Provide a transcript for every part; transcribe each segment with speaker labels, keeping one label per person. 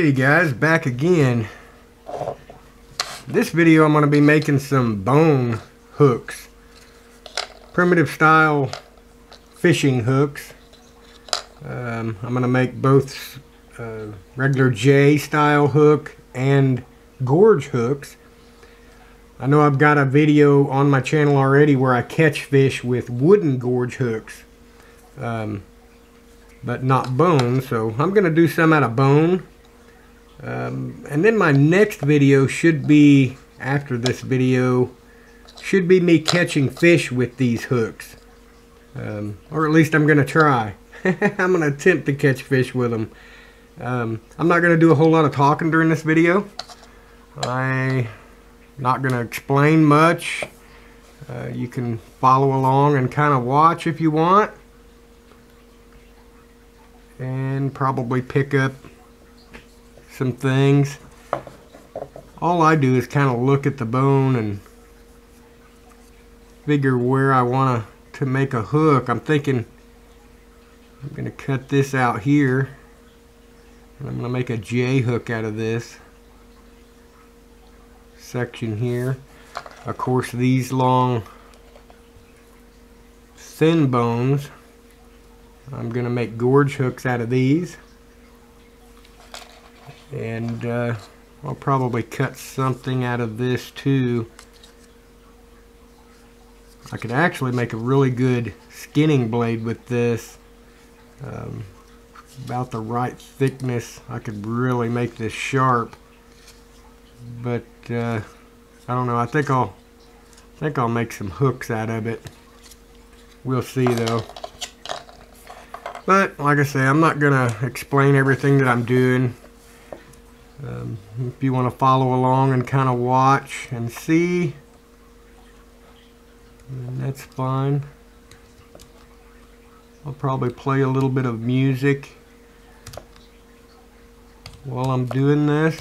Speaker 1: Okay guys, back again. This video I'm going to be making some bone hooks. Primitive style fishing hooks. I'm going to make both regular J style hook and gorge hooks. I know I've got a video on my channel already where I catch fish with wooden gorge hooks. But not bone, so I'm going to do some out of bone. And then my next video should be, after this video, should be me catching fish with these hooks. Or at least I'm going to try. I'm going to attempt to catch fish with them. I'm not going to do a whole lot of talking during this video. I'm not going to explain much. You can follow along and kind of watch if you want. And probably pick up some things. All I do is kind of look at the bone and figure where I want to make a hook. I'm thinking I'm going to cut this out here and I'm going to make a J hook out of this section here. Of course, these long thin bones, I'm going to make gorge hooks out of these. And I'll probably cut something out of this too. I could actually make a really good skinning blade with this. About the right thickness. I could really make this sharp. But I don't know. I think I'll make some hooks out of it. We'll see though. But like I say, I'm not gonna explain everything that I'm doing. If you want to follow along and kind of watch and see, then that's fine. I'll probably play a little bit of music while I'm doing this.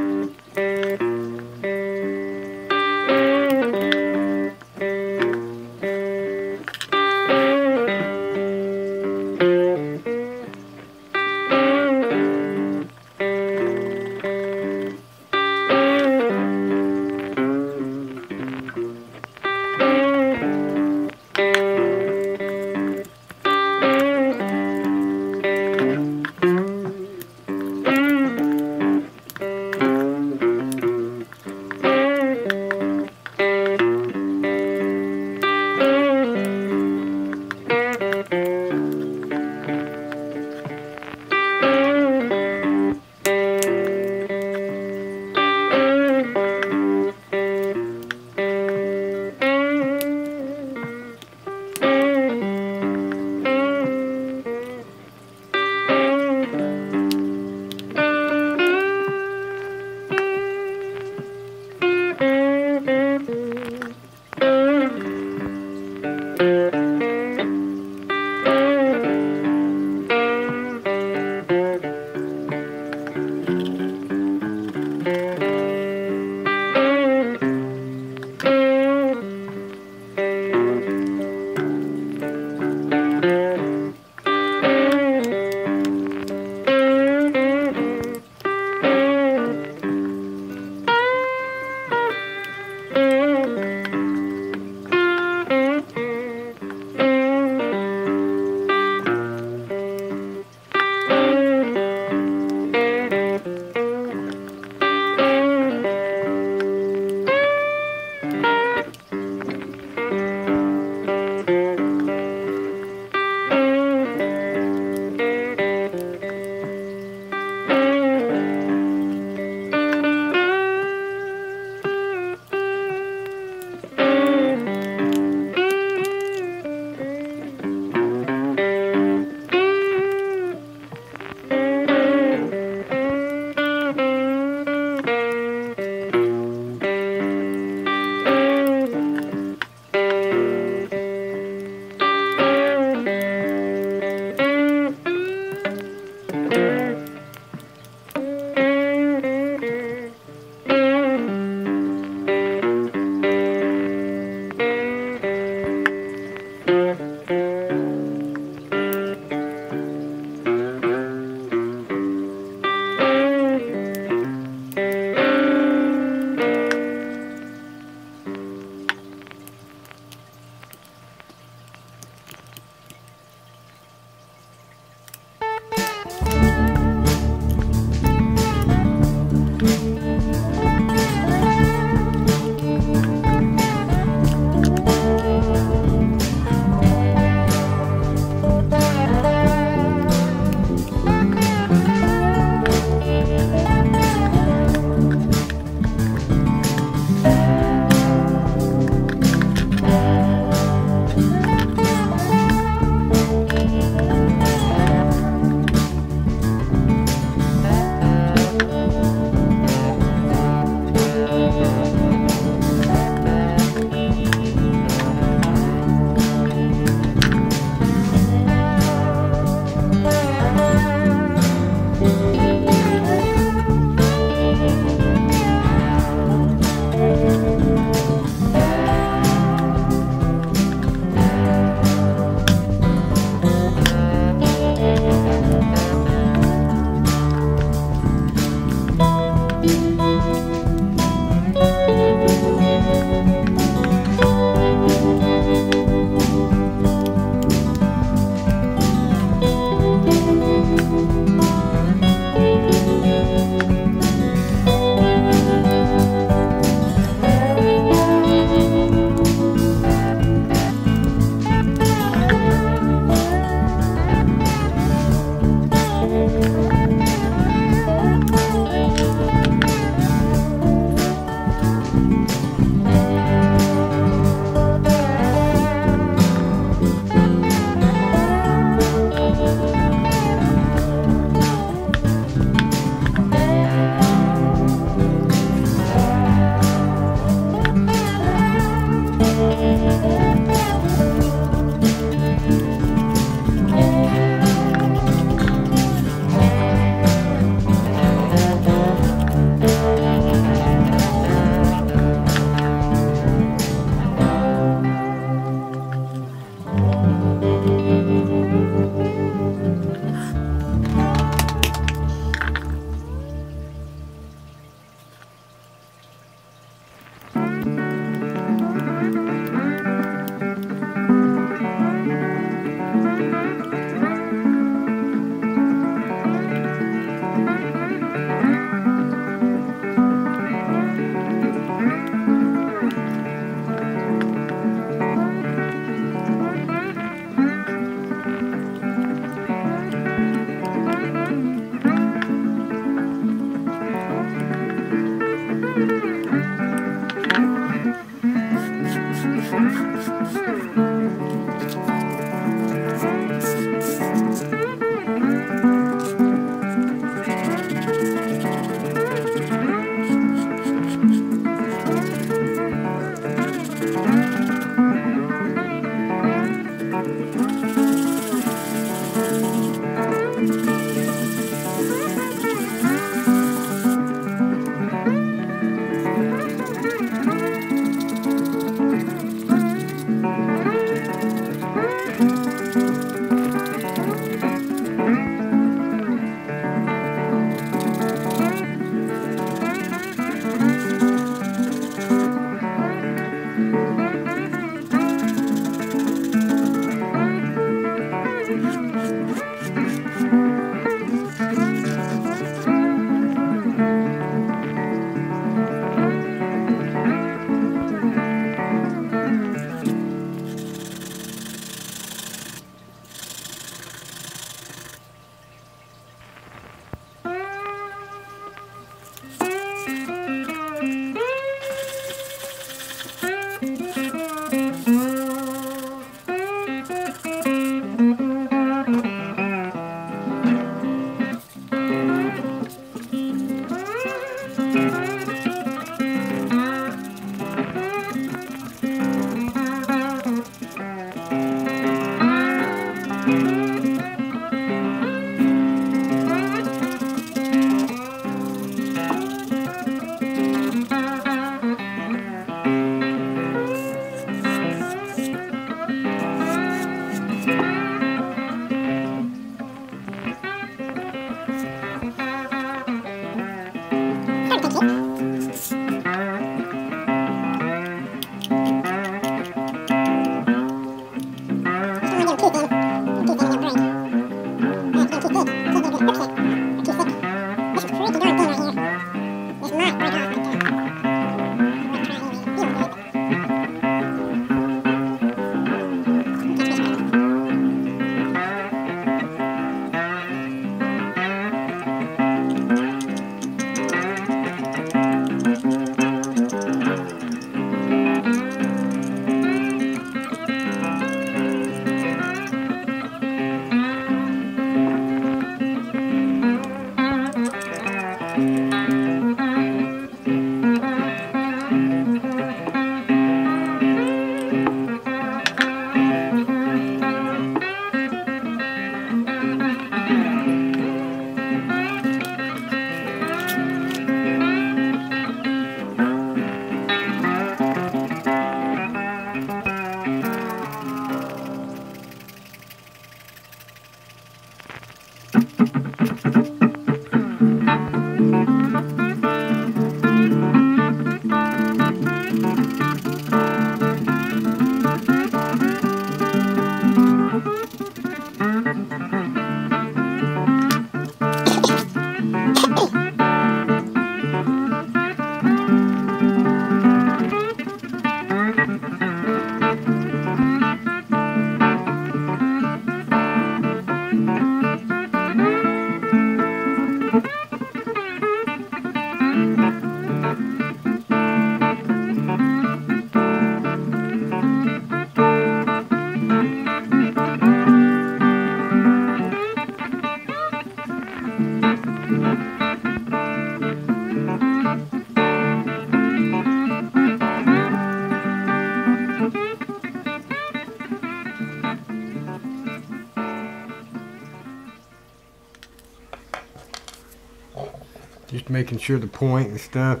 Speaker 1: Just making sure the point and stuff,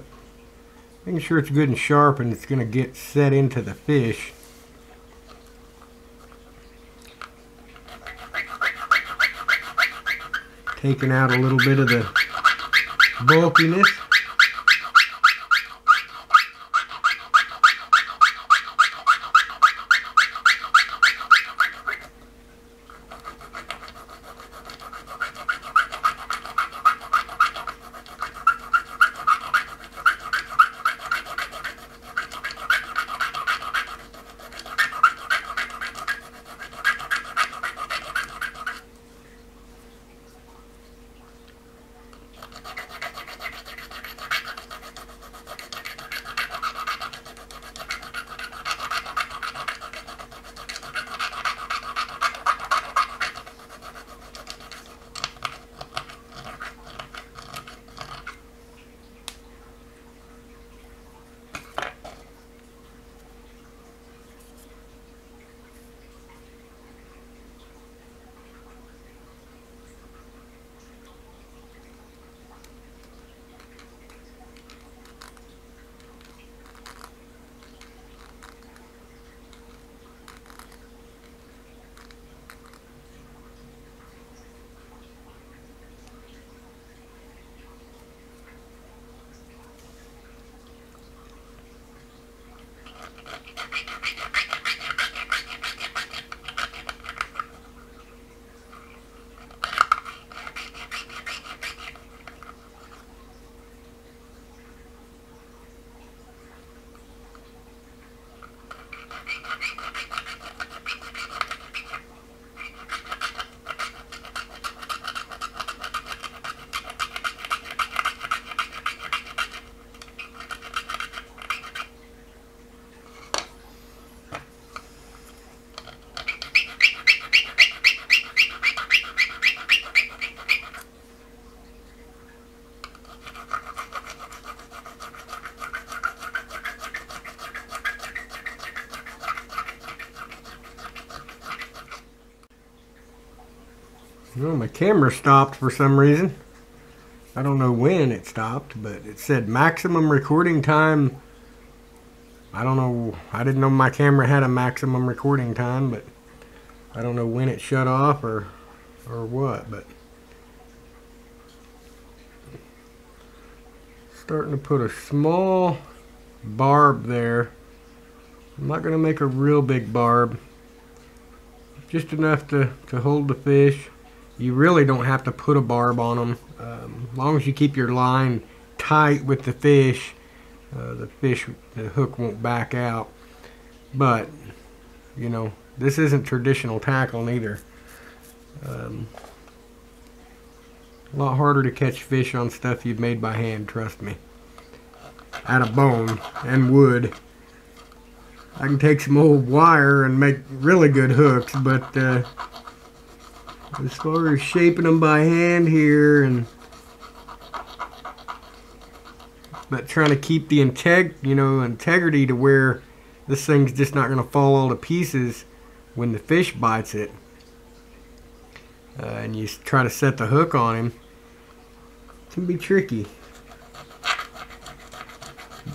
Speaker 1: making sure it's good and sharp and it's going to get set into the fish. Taking out a little bit of the bulkiness. Well, my camera stopped for some reason. I don't know when it stopped, but it said maximum recording time. I don't know. I didn't know my camera had a maximum recording time, but I don't know when it shut off or what. But starting to put a small barb there. I'm not going to make a real big barb. Just enough to hold the fish. You really don't have to put a barb on them. As long as you keep your line tight with the hook won't back out. But, you know, this isn't traditional tackle neither. A lot harder to catch fish on stuff you've made by hand, trust me. Out of bone and wood. I can take some old wire and make really good hooks, but as far as shaping them by hand here, but trying to keep the integrity to where this thing's just not going to fall all to pieces when the fish bites it, and you try to set the hook on him, it can be tricky.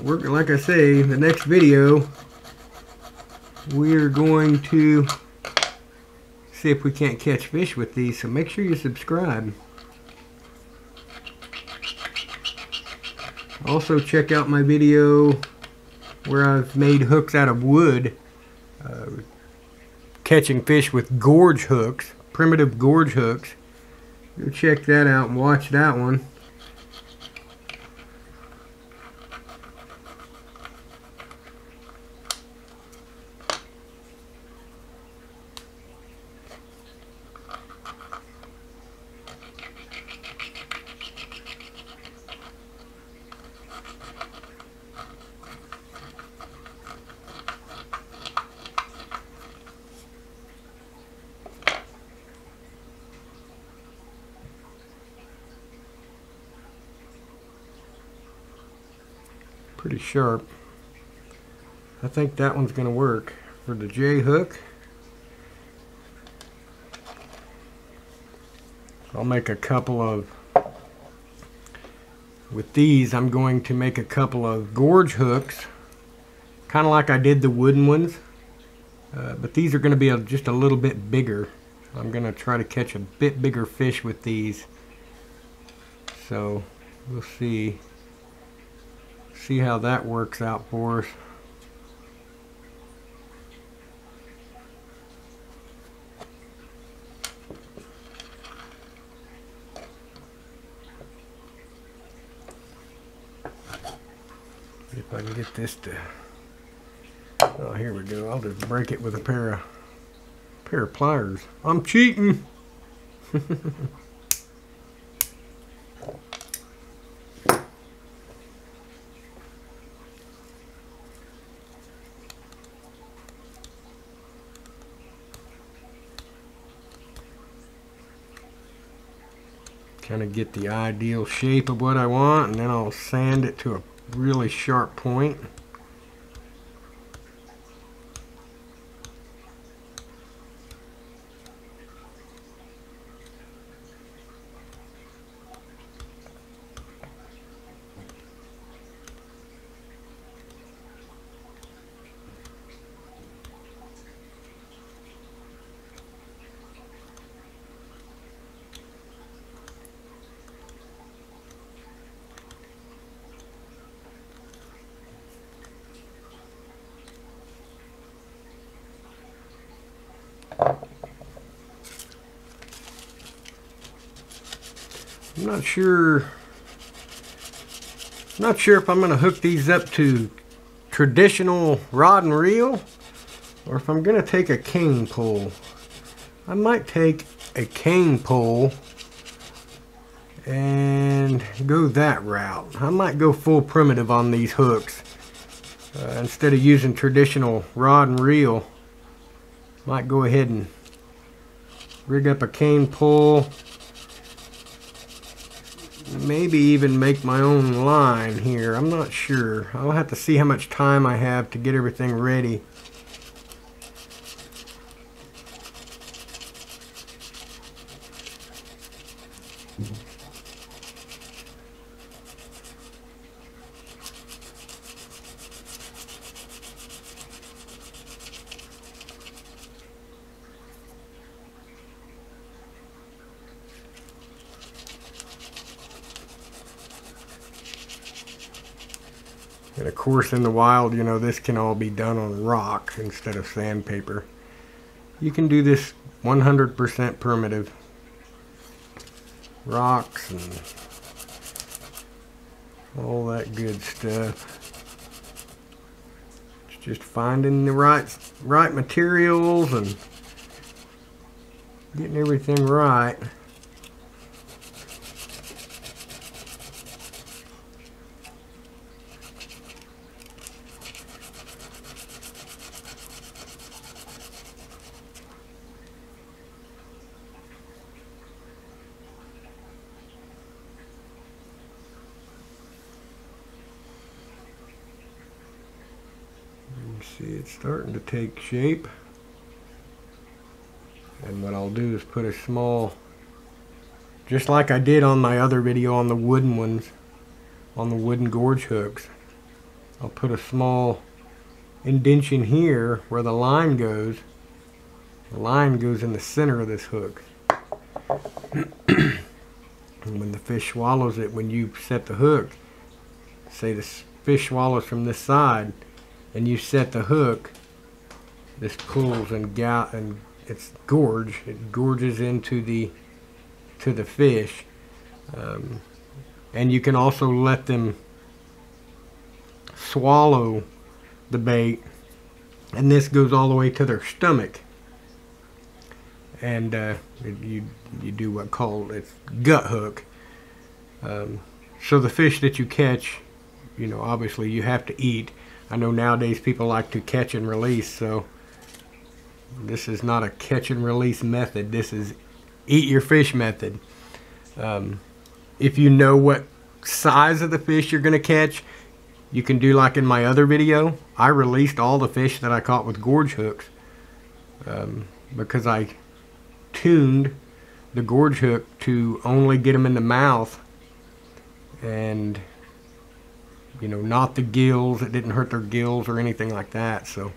Speaker 1: Like I say, the next video we are going to see if we can't catch fish with these, so make sure you subscribe. Also check out my video where I've made hooks out of wood, catching fish with gorge hooks, primitive gorge hooks. Go check that out and watch that one. Pretty sharp. I think that one's going to work for the J hook. I'll make a couple of with these, I'm going to make a couple of gorge hooks, kind of like I did the wooden ones, but these are going to be just a little bit bigger. I'm going to try to catch a bit bigger fish with these. So we'll see how that works out for us. If I can get this to, oh, here we go. I'll just break it with a pair of pliers. I'm cheating. Kind of get the ideal shape of what I want, and then I'll sand it to a really sharp point. I'm not sure if I'm going to hook these up to traditional rod and reel, or if I'm going to take a cane pole. I might take a cane pole and go that route. I might go full primitive on these hooks. Instead of using traditional rod and reel, might go ahead and rig up a cane pole. Maybe even make my own line here. I'm not sure. I'll have to see how much time I have to get everything ready. And of course, in the wild, you know, this can all be done on rock instead of sandpaper. You can do this 100% primitive. Rocks and all that good stuff. It's just finding the right materials and getting everything right. See, it's starting to take shape, and what I'll do is put a small, just like I did on my other video on the wooden ones, on the wooden gorge hooks, I'll put a small indentation here where the line goes. The line goes in the center of this hook. And when the fish swallows it, when you set the hook, say the fish swallows from this side, and you set the hook, this pulls and it's gorge. It gorges into the fish, and you can also let them swallow the bait, and this goes all the way to their stomach. And you do what called it's gut hook. So the fish that you catch, you know, obviously you have to eat. I know nowadays people like to catch and release, so this is not a catch and release method. This is eat your fish method. If you know what size of the fish you're going to catch, you can do like in my other video. I released all the fish that I caught with gorge hooks because I tuned the gorge hook to only get them in the mouth and you know, not the gills. It didn't hurt their gills or anything like that. So,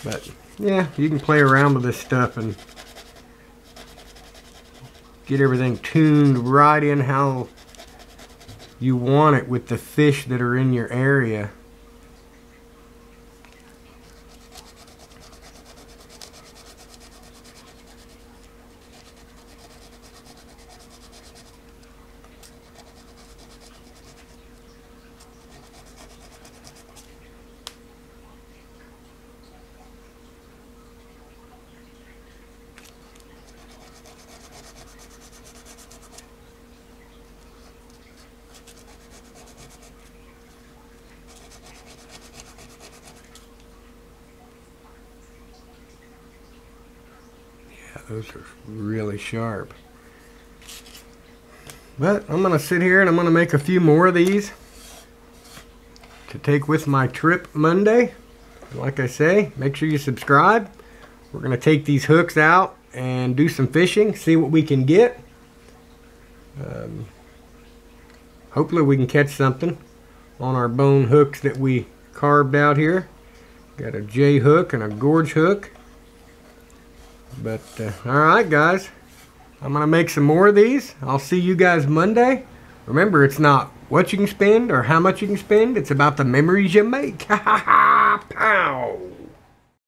Speaker 1: but yeah, you can play around with this stuff and get everything tuned right in how you want it with the fish that are in your area. Those are really sharp. But I'm going to sit here and I'm going to make a few more of these to take with my trip Monday. Like I say, make sure you subscribe. We're going to take these hooks out and do some fishing, see what we can get. Hopefully we can catch something on our bone hooks that we carved out here. Got a J hook and a gorge hook. But alright guys, I'm going to make some more of these. I'll see you guys Monday. Remember, it's not what you can spend or how much you can spend. It's about the memories you make. Ha ha ha! Pow!